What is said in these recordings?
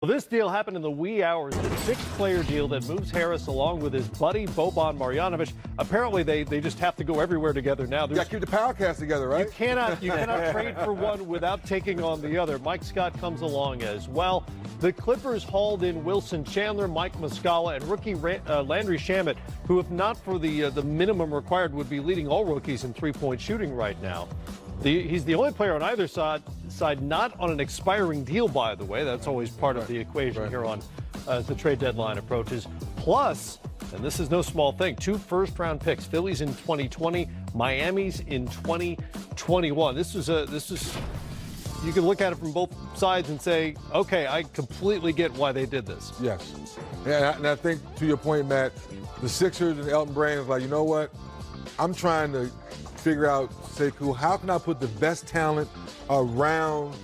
Well, this deal happened in the wee hours. A 6-player deal that moves Harris along with his buddy Boban Marjanovic. Apparently, they just have to go everywhere together now. You got to keep the power cast together, right? You cannot trade for one without taking on the other. Mike Scott comes along as well. The Clippers hauled in Wilson Chandler, Mike Muscala, and rookie Landry Shamet, who, if not for the minimum required, would be leading all rookies in three-point shooting right now. He's the only player on either side not on an expiring deal, by the way. That's always part of the equation here on as the trade deadline approaches. Plus, and this is no small thing, 2 first-round picks, Phillies in 2020, Miami's in 2021. This is you can look at it from both sides and say, okay, I completely get why they did this. Yes. And I think, to your point, Matt, the Sixers and Elton Brand is like, you know what? I'm trying to figure out, Sekou, how can I put the best talent around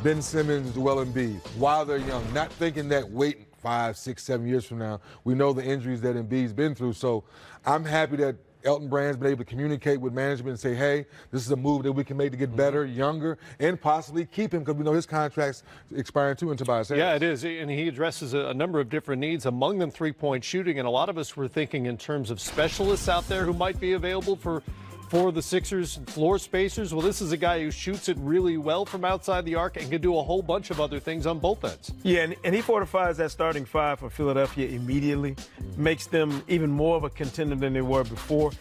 Ben Simmons, Joel Embiid while they're young? Not thinking that wait 5, 6, 7 years from now. We know the injuries that Embiid's been through. So I'm happy that Elton Brand's been able to communicate with management and say, hey, this is a move that we can make to get better, younger, and possibly keep him because we know his contract's expiring too in Tobias Harris. Yeah, it is. And he addresses a number of different needs, among them three-point shooting. And a lot of us were thinking in terms of specialists out there who might be available for the Sixers, floor spacers. Well, this is a guy who shoots it really well from outside the arc and can do a whole bunch of other things on both ends. Yeah, and he fortifies that starting 5 for Philadelphia immediately, makes them even more of a contender than they were before.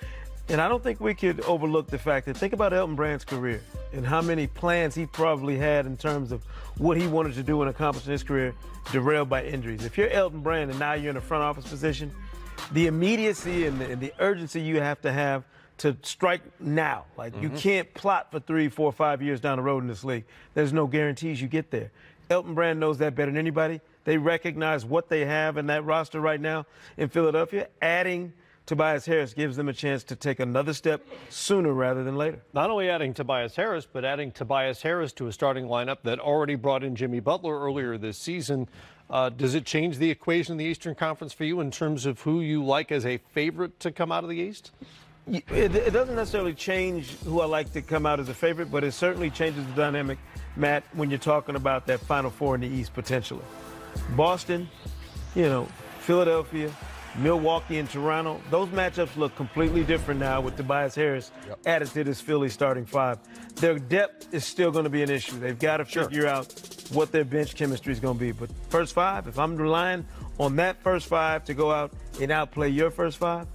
And I don't think we could overlook the fact that think about Elton Brand's career and how many plans he probably had in terms of what he wanted to do and accomplish in his career derailed by injuries. If you're Elton Brand and now you're in a front office position, the immediacy and the urgency you have to strike now. Like, you can't plot for 3, 4, 5 years down the road in this league. There's no guarantees you get there. Elton Brand knows that better than anybody. They recognize what they have in that roster right now in Philadelphia. Adding Tobias Harris gives them a chance to take another step sooner rather than later. Not only adding Tobias Harris, but adding Tobias Harris to a starting lineup that already brought in Jimmy Butler earlier this season. Does it change the equation in the Eastern Conference for you in terms of who you like as a favorite to come out of the East? It doesn't necessarily change who I like to come out as a favorite, but it certainly changes the dynamic, Matt, when you're talking about that Final Four in the East potentially. Boston, Philadelphia, Milwaukee, and Toronto, those matchups look completely different now with Tobias Harris added to this Philly starting 5. Their depth is still going to be an issue. They've got to figure out what their bench chemistry is going to be. But first 5, if I'm relying on that first 5 to go out and outplay your first 5,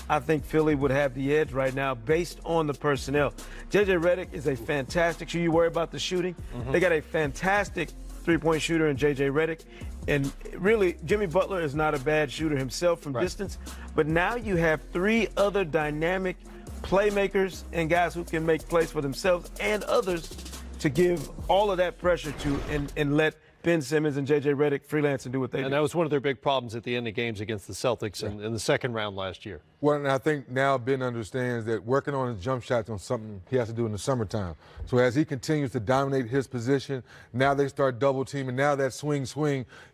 I think Philly would have the edge right now based on the personnel. J.J. Redick is a fantastic shooter. You worry about the shooting. They got a fantastic three-point shooter in J.J. Redick. And really, Jimmy Butler is not a bad shooter himself from distance. But now you have 3 other dynamic playmakers and guys who can make plays for themselves and others to give all of that pressure to and let Ben Simmons and J.J. Redick freelance and do what they do. And that was one of their big problems at the end of games against the Celtics in the second round last year. Well, and I think now Ben understands that working on his jump shots on something he has to do in the summertime. So as he continues to dominate his position, now they start double teaming. Now that swing is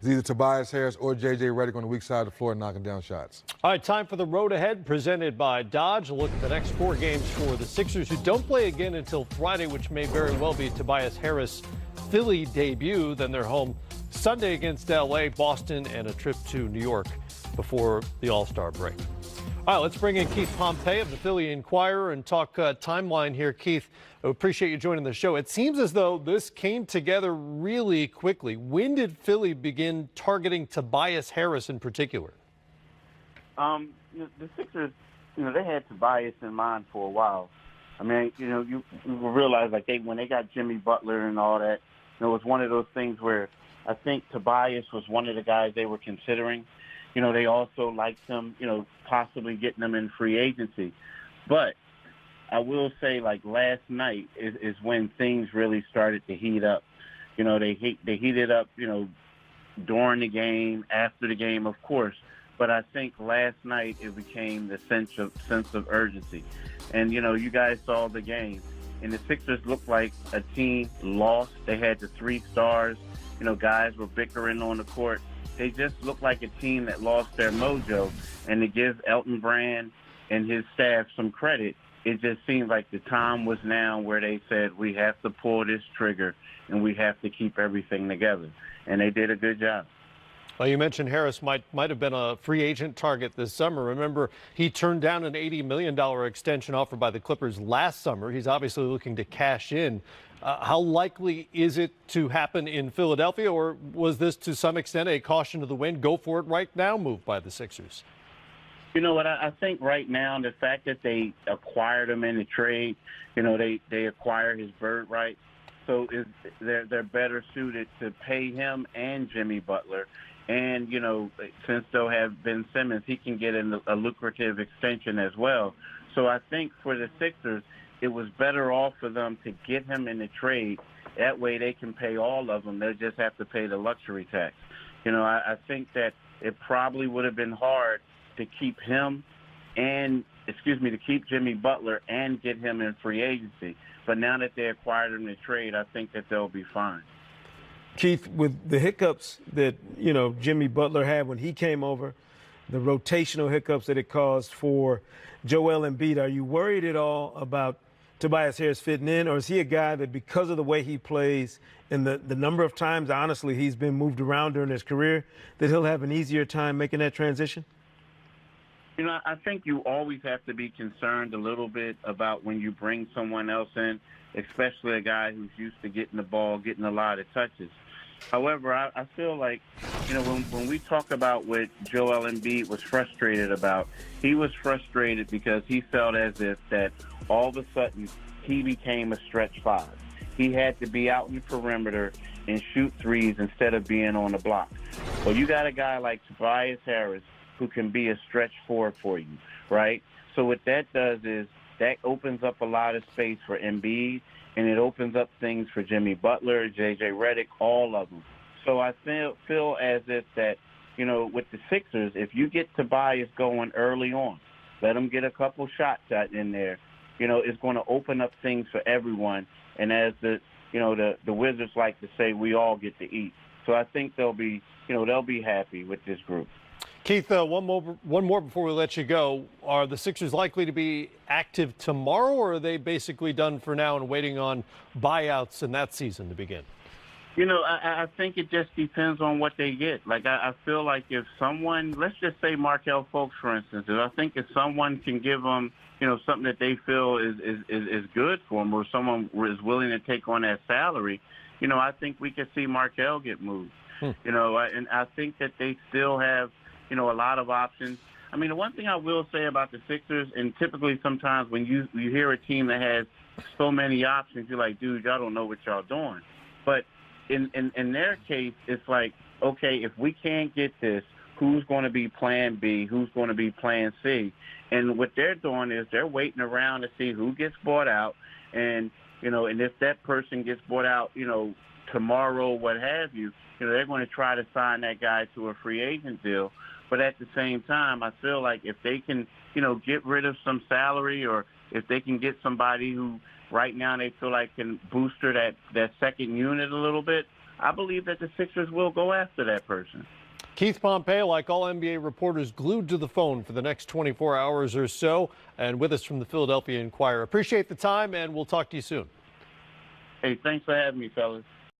either Tobias Harris or J.J. Redick on the weak side of the floor knocking down shots. All right, time for the road ahead presented by Dodge. A look at the next 4 games for the Sixers, who don't play again until Friday, which may very well be Tobias Harris' Philly debut. Then they're home Sunday against L.A., Boston, and a trip to New York before the All-Star break. All right, let's bring in Keith Pompey of the Philly Inquirer and talk timeline here. Keith, I appreciate you joining the show. It seems as though this came together really quickly. When did Philly begin targeting Tobias Harris in particular? The Sixers, they had Tobias in mind for a while. I mean, you realize when they got Jimmy Butler and all that, it was one of those things where I think Tobias was one of the guys they were considering. They also liked him, possibly getting him in free agency. But I will say, last night is when things really started to heat up. They heated up, during the game, after the game, of course. But I think last night it became the sense of urgency. And, you guys saw the game. And the Sixers looked like a team lost. They had the 3 stars. Guys were bickering on the court. They just looked like a team that lost their mojo. And to give Elton Brand and his staff some credit, it just seemed like the time was now where they said we have to pull this trigger and we have to keep everything together. And they did a good job. Well, you mentioned Harris might have been a free agent target this summer. Remember, he turned down an $80 million extension offered by the Clippers last summer. He's obviously looking to cash in. How likely is it to happen in Philadelphia, or was this to some extent a caution to the wind, go for it right now move by the Sixers? You know what, I think right now the fact that they acquired him in the trade, they acquired his bird right, so they're better suited to pay him and Jimmy Butler. And, since they'll have Ben Simmons, he can get a lucrative extension as well. So I think for the Sixers, it was better off for them to get him in the trade. That way they can pay all of them. They'll just have to pay the luxury tax. I think that it probably would have been hard to keep to keep Jimmy Butler and get him in free agency. But now that they acquired him in the trade, I think that they'll be fine. Keith, with the hiccups that, Jimmy Butler had when he came over, the rotational hiccups that it caused for Joel Embiid, are you worried at all about Tobias Harris fitting in, or is he a guy that because of the way he plays and the number of times, honestly, he's been moved around during his career, that he'll have an easier time making that transition? I think you always have to be concerned a little bit about when you bring someone else in, especially a guy who's used to getting the ball, getting a lot of touches. However, I feel like, when we talk about what Joel Embiid was frustrated about, he was frustrated because he felt as if that all of a sudden he became a stretch five. He had to be out in the perimeter and shoot threes instead of being on the block. Well, you got a guy like Tobias Harris who can be a stretch four for you, right? So what that does is that opens up a lot of space for Embiid, and it opens up things for Jimmy Butler, J.J. Redick, all of them. So I feel as if that, with the Sixers, if you get Tobias going early on, let him get a couple shots out in there, it's going to open up things for everyone. And as the Wizards like to say, we all get to eat. So I think they'll be happy with this group. Keith, one more before we let you go. Are the Sixers likely to be active tomorrow, or are they basically done for now and waiting on buyouts in that season to begin? I think it just depends on what they get. Like, I feel like if someone, let's just say Markelle Fultz, for instance, I think if someone can give them, something that they feel is good for them, or someone is willing to take on that salary, I think we could see Markelle get moved. And I think that they still have, a lot of options. I mean, the one thing I will say about the Sixers, and typically sometimes when you hear a team that has so many options, you're like, dude, y'all don't know what y'all doing. But in their case, it's like, okay, if we can't get this, who's going to be plan B? Who's going to be plan C? And what they're doing is they're waiting around to see who gets bought out. And, and if that person gets bought out, tomorrow, what have you, they're going to try to sign that guy to a free agent deal. But at the same time, I feel like if they can, get rid of some salary, or if they can get somebody who right now they feel like can booster that second unit a little bit, I believe that the Sixers will go after that person. Keith Pompeo, like all NBA reporters, glued to the phone for the next 24 hours or so, and with us from the Philadelphia Inquirer. Appreciate the time, and we'll talk to you soon. Hey, thanks for having me, fellas.